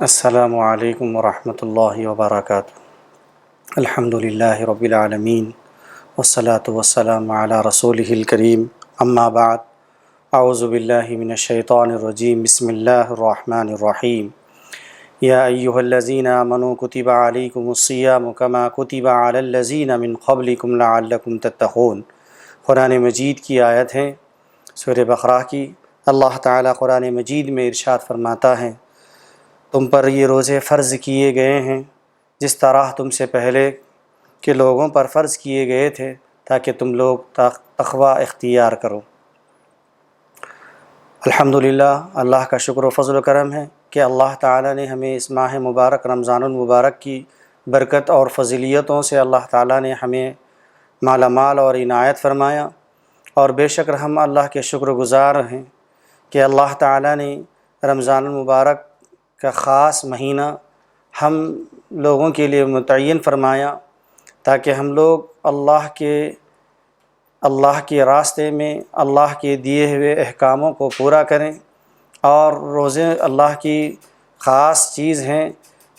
السلام علیکم ورحمۃ اللہ وبرکاتہ۔ الحمد للہ رب العالمین والصلاة والسلام علی رسولہ الکریم، اما بعد، اعوذ باللہ من الشیطان الرجیم، بسم اللہ الرحمن الرحیم۔ یا ایہا الذین آمنوا کتب علیکم الصیام کما کتب علی الذین من قبلکم لعلکم تتقون۔ قرآن مجید کی آیت ہے، سورہ بقرہ کی۔ اللہ تعالیٰ قرآن مجید میں ارشاد فرماتا ہے، تم پر یہ روزے فرض کیے گئے ہیں جس طرح تم سے پہلے کے لوگوں پر فرض کیے گئے تھے، تاکہ تم لوگ تقوی اختیار کرو۔ الحمدللہ، اللہ کا شکر و فضل و کرم ہے کہ اللہ تعالیٰ نے ہمیں اس ماہ مبارک رمضان المبارک کی برکت اور فضیلتوں سے اللہ تعالیٰ نے ہمیں مالا مال اور عنایت فرمایا، اور بے شک ہم اللہ کے شکر گزار ہیں کہ اللہ تعالیٰ نے رمضان المبارک کا خاص مہینہ ہم لوگوں کے لیے متعین فرمایا، تاکہ ہم لوگ اللہ کے راستے میں اللہ کے دیے ہوئے احکاموں کو پورا کریں۔ اور روزے اللہ کی خاص چیز ہیں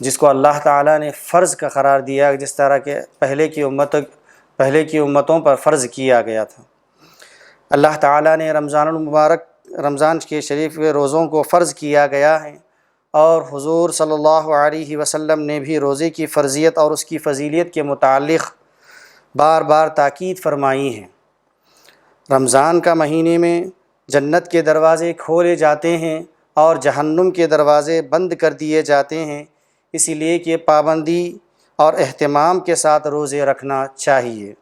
جس کو اللہ تعالیٰ نے فرض کا قرار دیا، جس طرح کہ پہلے کی امتوں پر فرض کیا گیا تھا۔ اللہ تعالیٰ نے رمضان کے شریف روزوں کو فرض کیا گیا ہے، اور حضور صلی اللہ علیہ وسلم نے بھی روزے کی فرضیت اور اس کی فضیلت کے متعلق بار بار تاکید فرمائی ہے۔ رمضان کا مہینے میں جنت کے دروازے کھولے جاتے ہیں اور جہنم کے دروازے بند کر دیے جاتے ہیں، اسی لیے کہ پابندی اور اہتمام کے ساتھ روزے رکھنا چاہیے۔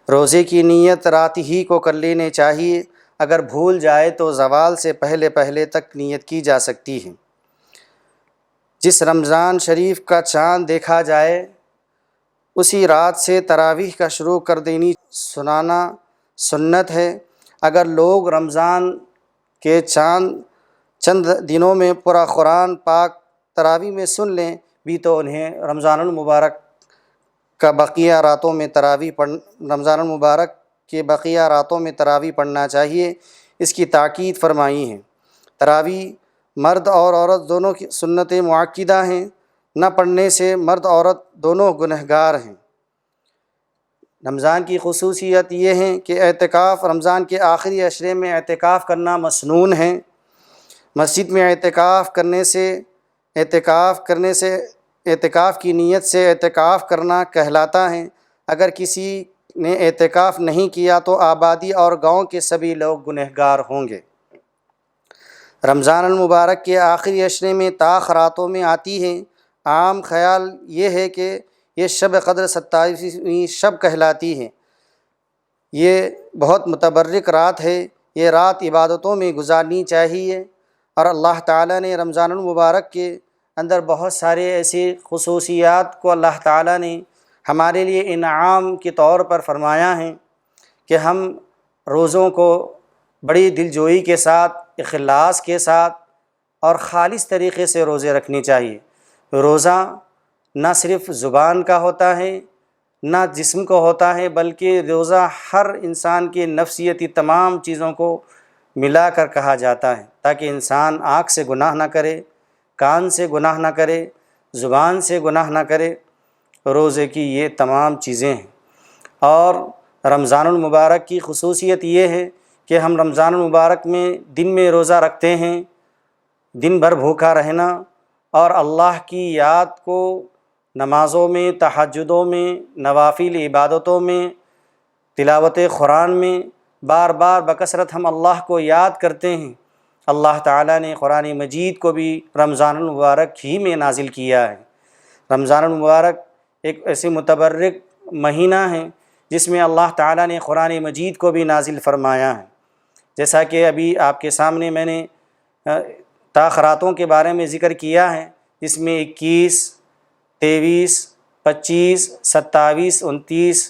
روزے کی نیت رات ہی کو کر لینے چاہیے، اگر بھول جائے تو زوال سے پہلے تک نیت کی جا سکتی ہے۔ جس رمضان شریف کا چاند دیکھا جائے اسی رات سے تراویح کا شروع کر دینی سنانا سنت ہے۔ اگر لوگ رمضان کے چند دنوں میں پورا قرآن پاک تراویح میں سن لیں بھی تو انہیں رمضان المبارک کے بقیہ راتوں میں تراویح پڑھنا چاہیے۔ اس کی تاکید فرمائی ہے۔ تراویح مرد اور عورت دونوں کی سنت مؤکدہ ہیں، نہ پڑھنے سے مرد عورت دونوں گنہگار ہیں۔ رمضان کی خصوصیت یہ ہے کہ اعتکاف رمضان کے آخری عشرے میں اعتکاف کرنا مسنون ہے۔ مسجد میں اعتکاف کی نیت سے اعتکاف کرنا کہلاتا ہے۔ اگر کسی نے اعتکاف نہیں کیا تو آبادی اور گاؤں کے سبھی لوگ گنہگار ہوں گے۔ رمضان المبارک کے آخری عشرے میں طاق راتوں میں آتی ہے۔ عام خیال یہ ہے کہ یہ شب قدر 27ویں شب کہلاتی ہے۔ یہ بہت متبرک رات ہے، یہ رات عبادتوں میں گزارنی چاہیے، اور اللہ تعالیٰ نے رمضان المبارک کے اندر بہت سارے ایسی خصوصیات کو اللہ تعالیٰ نے ہمارے لیے انعام کے طور پر فرمایا ہے کہ ہم روزوں کو بڑی دلجوئی کے ساتھ، اخلاص کے ساتھ اور خالص طریقے سے روزے رکھنے چاہیے۔ روزہ نہ صرف زبان کا ہوتا ہے، نہ جسم کو ہوتا ہے، بلکہ روزہ ہر انسان کے نفسیتی تمام چیزوں کو ملا کر کہا جاتا ہے، تاکہ انسان آنکھ سے گناہ نہ کرے، کان سے گناہ نہ کرے، زبان سے گناہ نہ کرے۔ روزے کی یہ تمام چیزیں ہیں۔ اور رمضان المبارک کی خصوصیت یہ ہے کہ ہم رمضان المبارک میں دن میں روزہ رکھتے ہیں، دن بھر بھوکا رہنا اور اللہ کی یاد کو نمازوں میں، تہجدوں میں، نوافل عبادتوں میں، تلاوت قرآن میں بار بار بکثرت ہم اللہ کو یاد کرتے ہیں۔ اللہ تعالیٰ نے قرآن مجید کو بھی رمضان المبارک ہی میں نازل کیا ہے۔ رمضان المبارک ایک ایسی متبرک مہینہ ہے جس میں اللہ تعالیٰ نے قرآن مجید کو بھی نازل فرمایا ہے۔ جیسا کہ ابھی آپ کے سامنے میں نے طاق راتوں کے بارے میں ذکر کیا ہے، جس میں 21، 23، 25، 27، 29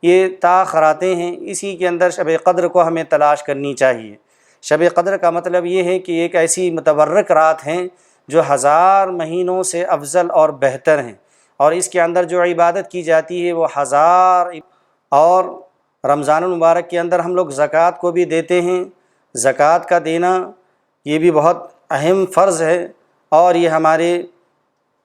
یہ طاق راتیں ہیں۔ اسی کے اندر شب قدر کو ہمیں تلاش کرنی چاہیے۔ شب قدر کا مطلب یہ ہے کہ ایک ایسی متبرک رات ہیں جو 1000 مہینوں سے افضل اور بہتر ہیں، اور اس کے اندر جو عبادت کی جاتی ہے وہ 1000۔ اور رمضان المبارک کے اندر ہم لوگ زکوٰۃ کو بھی دیتے ہیں۔ زکوٰۃ کا دینا یہ بھی بہت اہم فرض ہے، اور یہ ہمارے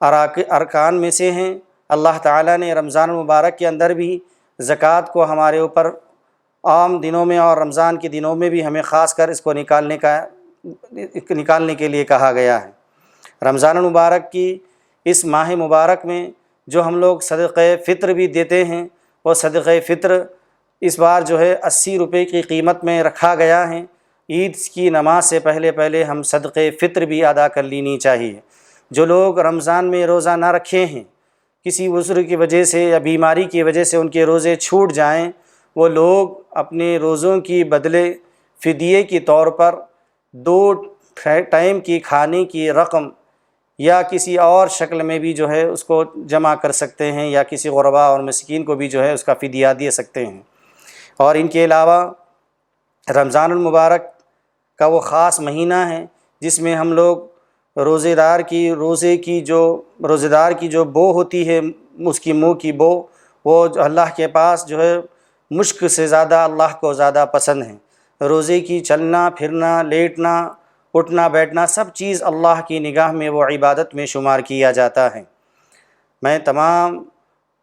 ارکان میں سے ہیں۔ اللہ تعالیٰ نے رمضان المبارک کے اندر بھی زکوٰۃ کو ہمارے اوپر عام دنوں میں اور رمضان کے دنوں میں بھی ہمیں خاص کر اس کو نکالنے کے لیے کہا گیا ہے۔ رمضان المبارک کی اس ماہ مبارک میں جو ہم لوگ صدقہ فطر بھی دیتے ہیں، وہ صدقہ فطر اس بار جو ہے 80 روپے کی قیمت میں رکھا گیا ہے۔ عید کی نماز سے پہلے ہم صدقہ فطر بھی ادا کر لینی چاہیے۔ جو لوگ رمضان میں روزہ نہ رکھے ہیں، کسی عذر کی وجہ سے یا بیماری کی وجہ سے ان کے روزے چھوٹ جائیں، وہ لوگ اپنے روزوں کی بدلے فدیے کے طور پر 2 ٹائم کی کھانے کی رقم یا کسی اور شکل میں بھی جو ہے اس کو جمع کر سکتے ہیں، یا کسی غربا اور مسکین کو بھی جو ہے اس کا فدیہ دے سکتے ہیں۔ اور ان کے علاوہ رمضان المبارک کا وہ خاص مہینہ ہے جس میں ہم لوگ روزے دار کی جو بو ہوتی ہے، اس کی منہ کی بو، وہ جو اللہ کے پاس جو ہے مشک سے زیادہ اللہ کو زیادہ پسند ہے۔ روزے کی چلنا پھرنا، لیٹنا اٹھنا بیٹھنا، سب چیز اللہ کی نگاہ میں وہ عبادت میں شمار کیا جاتا ہے۔ میں تمام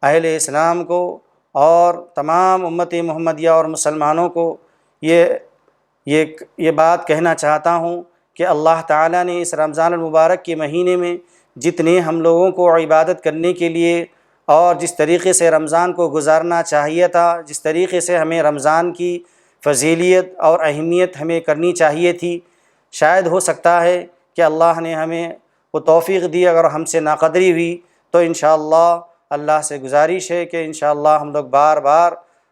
اہل اسلام کو اور تمام امت محمدیہ اور مسلمانوں کو یہ بات کہنا چاہتا ہوں کہ اللہ تعالیٰ نے اس رمضان المبارک کے مہینے میں جتنے ہم لوگوں کو عبادت کرنے کے لیے اور جس طریقے سے رمضان کو گزارنا چاہیے تھا، جس طریقے سے ہمیں رمضان کی فضیلیت اور اہمیت ہمیں کرنی چاہیے تھی، شاید ہو سکتا ہے کہ اللہ نے ہمیں وہ توفیق دی۔ اگر ہم سے ناقدری ہوئی تو انشاءاللہ اللہ سے گزارش ہے کہ انشاءاللہ ہم لوگ بار بار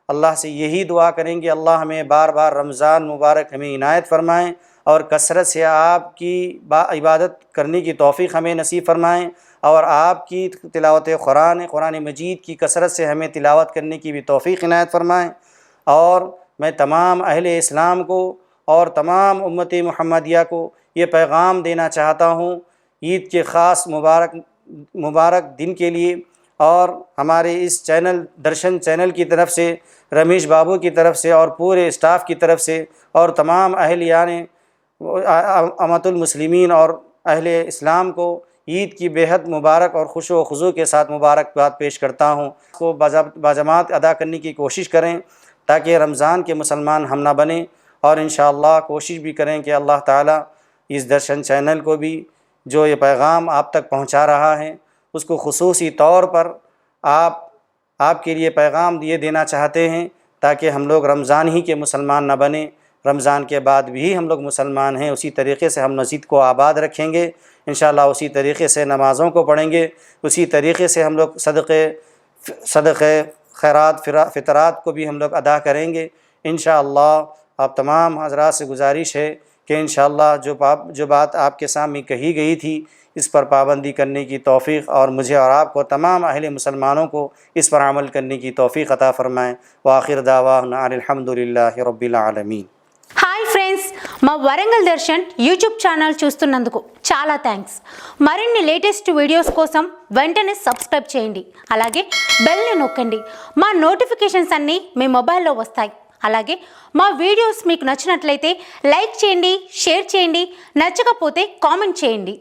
اللہ سے یہی دعا کریں کہ اللہ ہمیں بار بار رمضان مبارک ہمیں عنایت فرمائیں، اور کثرت سے آپ کی عبادت کرنے کی توفیق ہمیں نصیب فرمائیں، اور آپ کی تلاوت قرآن مجید کی کثرت سے ہمیں تلاوت کرنے کی بھی توفیق عنایت فرمائیں۔ اور میں تمام اہل اسلام کو اور تمام امت محمدیہ کو یہ پیغام دینا چاہتا ہوں عید کے خاص مبارک دن کے لیے، اور ہمارے اس چینل درشن چینل کی طرف سے، رمیش بابو کی طرف سے اور پورے اسٹاف کی طرف سے، اور تمام اہلیان امت المسلمین اور اہل اسلام کو عید کی بےحد مبارک اور خوش و خضوع کے ساتھ مبارکباد پیش کرتا ہوں۔ اس کو باجماعت ادا کرنے کی کوشش کریں تاکہ رمضان کے مسلمان ہم نہ بنیں، اور انشاءاللہ کوشش بھی کریں کہ اللہ تعالیٰ اس درشن چینل کو بھی جو یہ پیغام آپ تک پہنچا رہا ہے، اس کو خصوصی طور پر آپ کے لیے پیغام یہ دینا چاہتے ہیں تاکہ ہم لوگ رمضان ہی کے مسلمان نہ بنیں، رمضان کے بعد بھی ہم لوگ مسلمان ہیں، اسی طریقے سے ہم مسجد کو آباد رکھیں گے انشاءاللہ، اسی طریقے سے نمازوں کو پڑھیں گے، اسی طریقے سے ہم لوگ صدقے خیرات فطرات کو بھی ہم لوگ ادا کریں گے انشاءاللہ۔ آپ تمام حضرات سے گزارش ہے کہ انشاءاللہ جو بات آپ کے سامنے کہی گئی تھی اس پر پابندی کرنے کی توفیق، اور مجھے اور آپ کو تمام اہل مسلمانوں کو اس پر عمل کرنے کی توفیق عطا فرمائیں۔ وآخر دعوانا الحمدللہ رب العالمین۔ హాయ్ ఫ్రెండ్స్, మా వరంగల్ దర్శన్ యూట్యూబ్ ఛానల్ చూస్తున్నందుకు చాలా థ్యాంక్స్. మరిన్ని లేటెస్ట్ వీడియోస్ కోసం వెంటనే సబ్స్క్రైబ్ చేయండి, అలాగే బెల్ని నొక్కండి. మా నోటిఫికేషన్స్ అన్నీ మీ మొబైల్లో వస్తాయి. అలాగే మా వీడియోస్ మీకు నచ్చినట్లయితే లైక్ చేయండి, షేర్ చేయండి, నచ్చకపోతే కామెంట్ చేయండి.